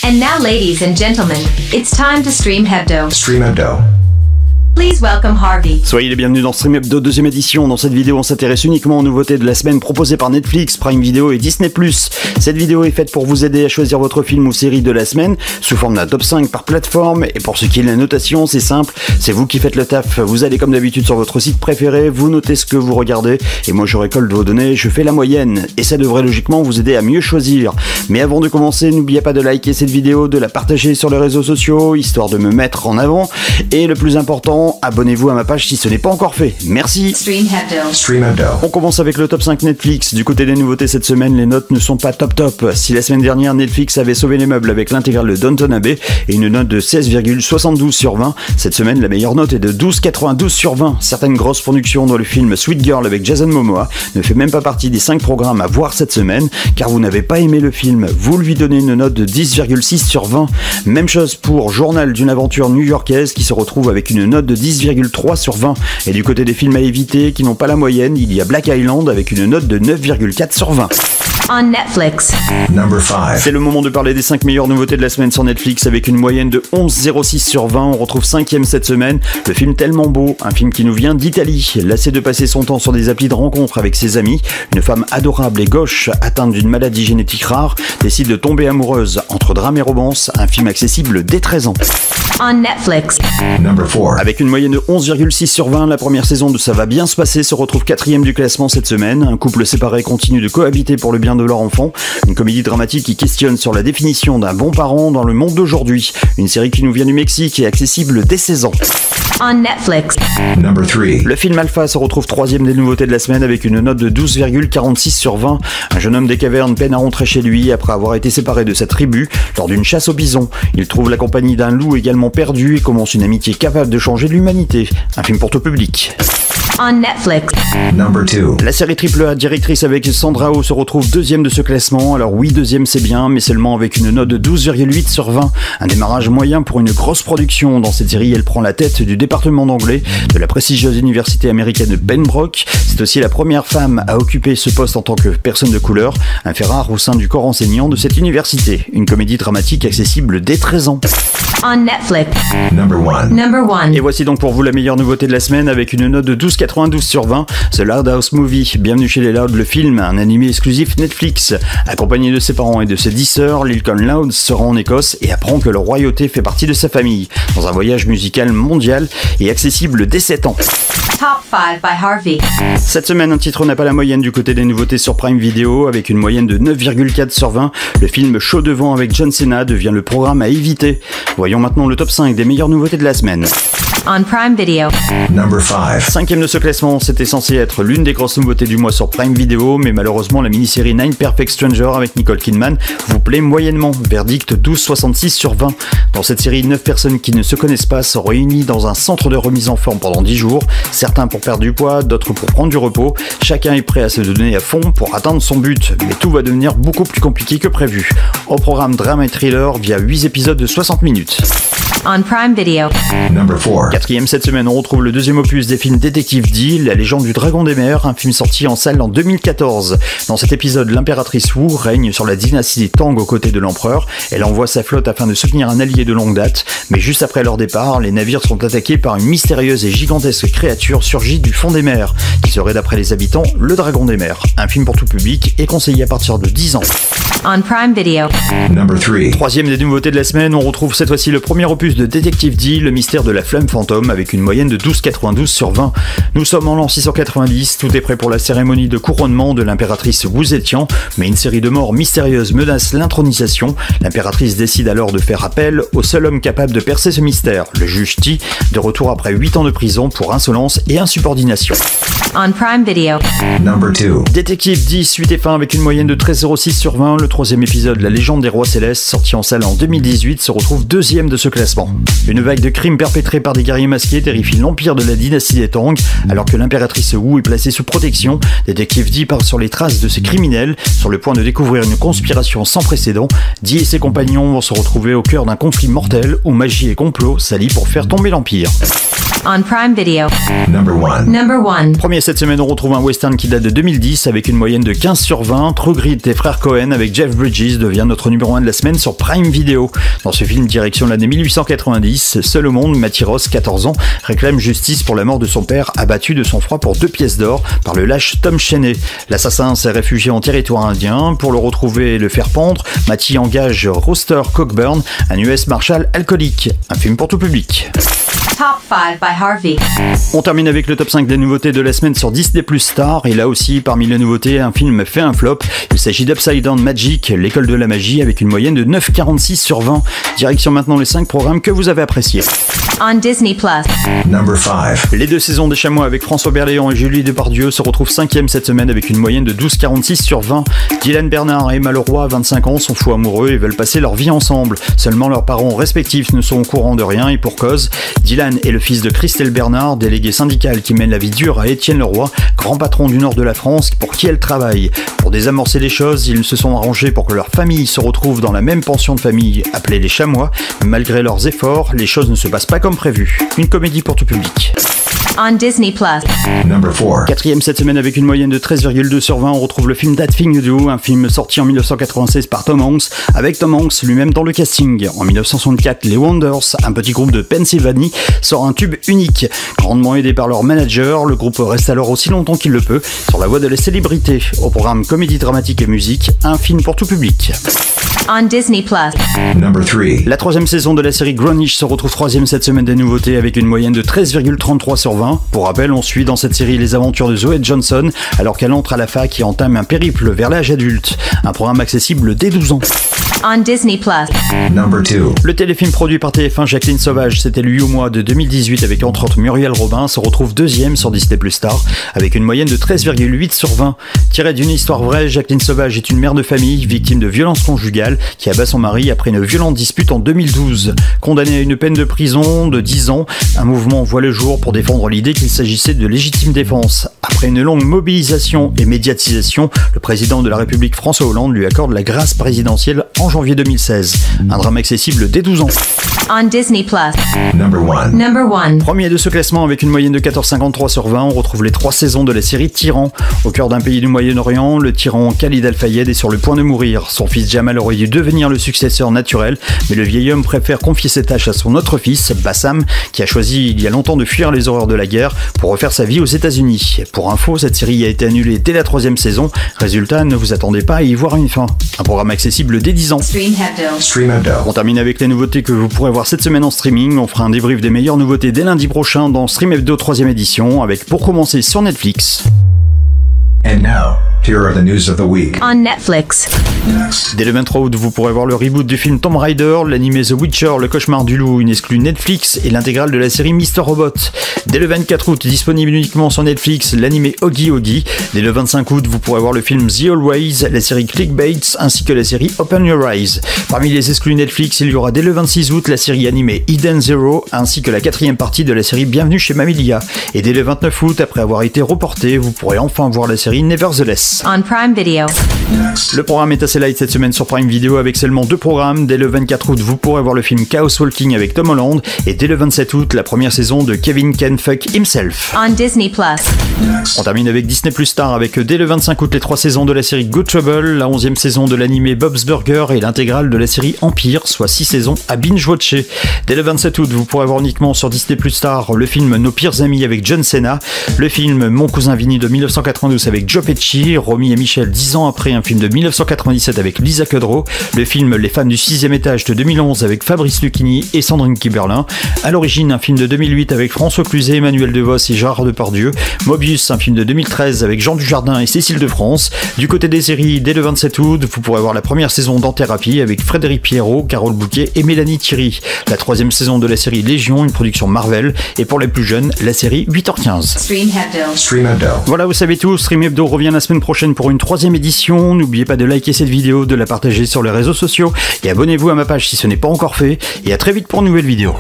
And now, ladies and gentlemen, it's time to Stream Hebdo. Stream Hebdo. Please welcome Harvey. Soyez les bienvenus dans Stream Hebdo, deuxième édition. Dans cette vidéo, on s'intéresse uniquement aux nouveautés de la semaine proposées par Netflix, Prime Video et Disney+. Cette vidéo est faite pour vous aider à choisir votre film ou série de la semaine sous forme d'un top 5 par plateforme. Et pour ce qui est de la notation, c'est simple, c'est vous qui faites le taf. Vous allez comme d'habitude sur votre site préféré, vous notez ce que vous regardez et moi je récolte vos données, je fais la moyenne. Et ça devrait logiquement vous aider à mieux choisir. Mais avant de commencer, n'oubliez pas de liker cette vidéo, de la partager sur les réseaux sociaux, histoire de me mettre en avant. Et le plus important, abonnez-vous à ma page si ce n'est pas encore fait. Merci. Stream Hebdo. Stream Hebdo. On commence avec le top 5 Netflix. Du côté des nouveautés cette semaine, les notes ne sont pas top. Si la semaine dernière Netflix avait sauvé les meubles avec l'intégrale de Downton Abbey et une note de 16,72 sur 20, cette semaine la meilleure note est de 12,92 sur 20. Certaines grosses productions dans le film Sweet Girl avec Jason Momoa ne fait même pas partie des 5 programmes à voir cette semaine, car vous n'avez pas aimé le film, vous lui donnez une note de 10,6 sur 20. Même chose pour Journal d'une aventure new-yorkaise qui se retrouve avec une note de 10,3 sur 20. Et du côté des films à éviter qui n'ont pas la moyenne, il y a Black Island avec une note de 9,4 sur 20. On Netflix. Number 5. C'est le moment de parler des 5 meilleures nouveautés de la semaine sur Netflix avec une moyenne de 11,06 sur 20. On retrouve 5e cette semaine, le film Tellement beau, un film qui nous vient d'Italie. Lassé de passer son temps sur des applis de rencontres avec ses amis, une femme adorable et gauche, atteinte d'une maladie génétique rare, décide de tomber amoureuse. Entre drame et romance, un film accessible dès 13 ans. On Netflix. Number 4. Avec une moyenne de 11,6 sur 20, la première saison de Ça va bien se passer se retrouve 4e du classement cette semaine. Un couple séparé continue de cohabiter pour le bien de leur enfant. Une comédie dramatique qui questionne sur la définition d'un bon parent dans le monde d'aujourd'hui. Une série qui nous vient du Mexique et accessible dès 16 ans. On Netflix. Number 3. Le film Alpha se retrouve 3e des nouveautés de la semaine avec une note de 12,46 sur 20. Un jeune homme des cavernes peine à rentrer chez lui après avoir été séparé de sa tribu lors d'une chasse au bison. Il trouve la compagnie d'un loup également perdu et commence une amitié capable de changer l'humanité. Un film pour tout public. On Netflix. Number 2. La série AAA Directrice avec Sandra Oh se retrouve 2e de ce classement. Alors oui, 2e c'est bien, mais seulement avec une note de 12,8 sur 20. Un démarrage moyen pour une grosse production. Dans cette série, elle prend la tête du département d'anglais de la prestigieuse université américaine de Pembroke. C'est aussi la première femme à occuper ce poste en tant que personne de couleur, un fait rare au sein du corps enseignant de cette université. Une comédie dramatique accessible dès 13 ans. On Netflix. Number 1. Number 1. Et voici donc pour vous la meilleure nouveauté de la semaine avec une note de 12,92 sur 20, The Loud House Movie. Bienvenue chez les Loud, le film, un animé exclusif Netflix. Accompagné de ses parents et de ses 10 sœurs, Lincoln Loud se rend en Écosse et apprend que la royauté fait partie de sa famille, dans un voyage musical mondial et accessible dès 7 ans. Top 5 by Harvey. Cette semaine, un titre n'a pas la moyenne du côté des nouveautés sur Prime Video, avec une moyenne de 9,4 sur 20. Le film Chaud devant avec John Cena devient le programme à éviter. Voyons maintenant le top 5 des meilleures nouveautés de la semaine. On Prime Video. Number 5. 5e de ce classement, c'était censé être l'une des grosses nouveautés du mois sur Prime Video, mais malheureusement la mini-série Nine Perfect Strangers avec Nicole Kidman vous plaît moyennement, verdict 12,66 sur 20. Dans cette série, 9 personnes qui ne se connaissent pas sont réunies dans un centre de remise en forme pendant 10 jours, certains pour perdre du poids, d'autres pour prendre du repos. Chacun est prêt à se donner à fond pour atteindre son but, mais tout va devenir beaucoup plus compliqué que prévu. Au programme drama et thriller via 8 épisodes de 60 minutes. On Prime Video. Number 4. 4e cette semaine, on retrouve le 2e opus des films Détective D, La légende du dragon des mers, un film sorti en salle en 2014. Dans cet épisode, l'impératrice Wu règne sur la dynastie Tang aux côtés de l'empereur. Elle envoie sa flotte afin de soutenir un allié de longue date, mais juste après leur départ, les navires sont attaqués par une mystérieuse et gigantesque créature surgie du fond des mers, qui serait d'après les habitants le dragon des mers. Un film pour tout public et conseillé à partir de 10 ans. On Prime Video. Number 3. 3e des nouveautés de la semaine, on retrouve cette fois-ci le premier opus de Détective D, le mystère de la flamme fantôme, avec une moyenne de 12,92 sur 20. Nous sommes en l'an 690, tout est prêt pour la cérémonie de couronnement de l'impératrice Wu Zetian, mais une série de morts mystérieuses menace l'intronisation. L'impératrice décide alors de faire appel au seul homme capable de percer ce mystère, le juge Ti, de retour après 8 ans de prison pour insolence et insubordination. On Prime Video. Number 2. Détective D, suite et fin avec une moyenne de 13,06 sur 20. Le 3e épisode, La légende des rois célestes, sorti en salle en 2018, se retrouve 2e de ce classement. classement. Une vague de crimes perpétrés par des guerriers masqués terrifie l'empire de la dynastie des Tang, alors que l'impératrice Wu est placée sous protection. Détective Di part sur les traces de ces criminels, sur le point de découvrir une conspiration sans précédent. Di et ses compagnons vont se retrouver au cœur d'un conflit mortel où magie et complot s'allient pour faire tomber l'empire. On Prime Video. Number 1. Number 1. Premier cette semaine, on retrouve un western qui date de 2010 avec une moyenne de 15 sur 20. True Grit des frères Cohen avec Jeff Bridges devient notre numéro 1 de la semaine sur Prime Video. Dans ce film, direction l'année 1890, seul au monde, Matty Ross, 14 ans, réclame justice pour la mort de son père, abattu de sang-froid pour 2 pièces d'or par le lâche Tom Cheney. L'assassin s'est réfugié en territoire indien. Pour le retrouver et le faire pendre, Matty engage Rooster Cockburn, un US Marshal alcoolique. Un film pour tout public. Top 5 by Harvey. On termine avec le top 5 des nouveautés de la semaine sur Disney Plus Star. Et là aussi, parmi les nouveautés, un film fait un flop. Il s'agit d'Upside Down Magic, l'école de la magie, avec une moyenne de 9,46 sur 20. Direction maintenant les 5 programmes que vous avez appréciés. On Disney Plus. Number 5. Les 2 saisons des Chamois avec François Berléand et Julie Depardieu se retrouvent 5e cette semaine avec une moyenne de 12,46 sur 20. Dylan Bernard et Emma Leroy, 25 ans, sont fous amoureux et veulent passer leur vie ensemble. Seulement leurs parents respectifs ne sont au courant de rien et pour cause. Dylan est le fils de Christelle Bernard, déléguée syndicale qui mène la vie dure à Étienne Leroy, grand patron du nord de la France pour qui elle travaille. Pour désamorcer les choses, ils se sont arrangés pour que leur famille se retrouve dans la même pension de famille appelée les Chamois. Malgré leurs efforts, les choses ne se passent pas comme prévu. Une comédie pour tout public. On Disney Plus. Number 4. 4e cette semaine avec une moyenne de 13,2 sur 20, on retrouve le film That Thing You Do, un film sorti en 1996 par Tom Hanks, avec Tom Hanks lui-même dans le casting. En 1964, les Wonders, un petit groupe de Pennsylvanie, sort un tube unique. Grandement aidé par leur manager, le groupe reste alors aussi longtemps qu'il le peut sur la voie de la célébrité. Au programme comédie dramatique et musique, un film pour tout public. On Disney Plus. Number 3. La 3e saison de la série Grownish se retrouve 3e cette semaine des nouveautés avec une moyenne de 13,33 sur 20. Pour rappel, on suit dans cette série les aventures de Zoé Johnson alors qu'elle entre à la fac et entame un périple vers l'âge adulte. Un programme accessible dès 12 ans. On Disney Plus. Number 2. Le téléfilm produit par TF1 Jacqueline Sauvage, c'était lui au mois de 2018 avec entre autres Muriel Robin, se retrouve 2e sur Disney Plus Star avec une moyenne de 13,8 sur 20. Tiré d'une histoire vraie, Jacqueline Sauvage est une mère de famille victime de violences conjugales qui abat son mari après une violente dispute en 2012. Condamnée à une peine de prison de 10 ans, un mouvement voit le jour pour défendre l'idée qu'il s'agissait de légitime défense. Après une longue mobilisation et médiatisation, le président de la République François Hollande lui accorde la grâce présidentielle en janvier 2016. Un drame accessible dès 12 ans. On Disney Plus. Number 1. Number 1. Premier de ce classement avec une moyenne de 14,53 sur 20, on retrouve les 3 saisons de la série Tyran. Au cœur d'un pays du Moyen-Orient, le tyran Khalid Al-Fayed est sur le point de mourir. Son fils Jamal aurait dû devenir le successeur naturel, mais le vieil homme préfère confier ses tâches à son autre fils, Bassam, qui a choisi il y a longtemps de fuir les horreurs de la guerre pour refaire sa vie aux États-Unis. Pour info, cette série a été annulée dès la 3e saison. Résultat, ne vous attendez pas à y voir une fin. Un programme accessible dès 10 ans. Stream Hebdo. Stream Hebdo. On termine avec les nouveautés que vous pourrez voir cette semaine en streaming. On fera un débrief des meilleures nouveautés dès lundi prochain dans Stream Hebdo 3e édition, avec pour commencer sur Netflix. And now, here are the news of the week. On Netflix. Dès le 23 août, vous pourrez voir le reboot du film Tomb Raider, l'animé The Witcher, le cauchemar du loup, une exclue Netflix et l'intégrale de la série Mr. Robot. Dès le 24 août, disponible uniquement sur Netflix, l'animé Oggy Oggy. Dès le 25 août, vous pourrez voir le film The Always, la série Clickbaits ainsi que la série Open Your Eyes. Parmi les exclus Netflix, il y aura dès le 26 août la série animée Eden Zero ainsi que la 4e partie de la série Bienvenue chez Mamilia. Et dès le 29 août, après avoir été reporté, vous pourrez enfin voir la série Nevertheless. On Prime Video. Le programme est assez light cette semaine sur Prime Video avec seulement 2 programmes. Dès le 24 août, vous pourrez voir le film Chaos Walking avec Tom Holland et dès le 27 août, la première saison de Kevin Can Fuck Himself. On Disney Plus. On termine avec Disney Plus Star avec dès le 25 août les 3 saisons de la série Good Trouble, la 11e saison de l'animé Bob's Burger et l'intégrale de la série Empire, soit 6 saisons à binge-watcher. Dès le 27 août, vous pourrez voir uniquement sur Disney Plus Star le film Nos pires amis avec John Cena, le film Mon cousin Vinny de 1992 avec Joe Pesci, Romy et Michel 10 ans après un film de 1997 avec Lisa Kudrow, le film Les femmes du 6e étage de 2011 avec Fabrice Lucchini et Sandrine Kiberlin, à l'origine un film de 2008 avec François Cluzet, Emmanuel Devos et Gérard Depardieu, Mobius, un film de 2013 avec Jean Dujardin et Cécile de France. Du côté des séries, dès le 27 août, vous pourrez voir la première saison d'En Thérapie avec Frédéric Pierrot, Carole Bouquet et Mélanie Thierry, la 3e saison de la série Légion, une production Marvel, et pour les plus jeunes, la série 8h15. Stream Hebdo. Stream Hebdo. Voilà, vous savez tout, Stream Hebdo revient la semaine prochaine pour une 3e édition. l'émission. N'oubliez pas de liker cette vidéo, de la partager sur les réseaux sociaux et abonnez-vous à ma page si ce n'est pas encore fait. Et à très vite pour une nouvelle vidéo.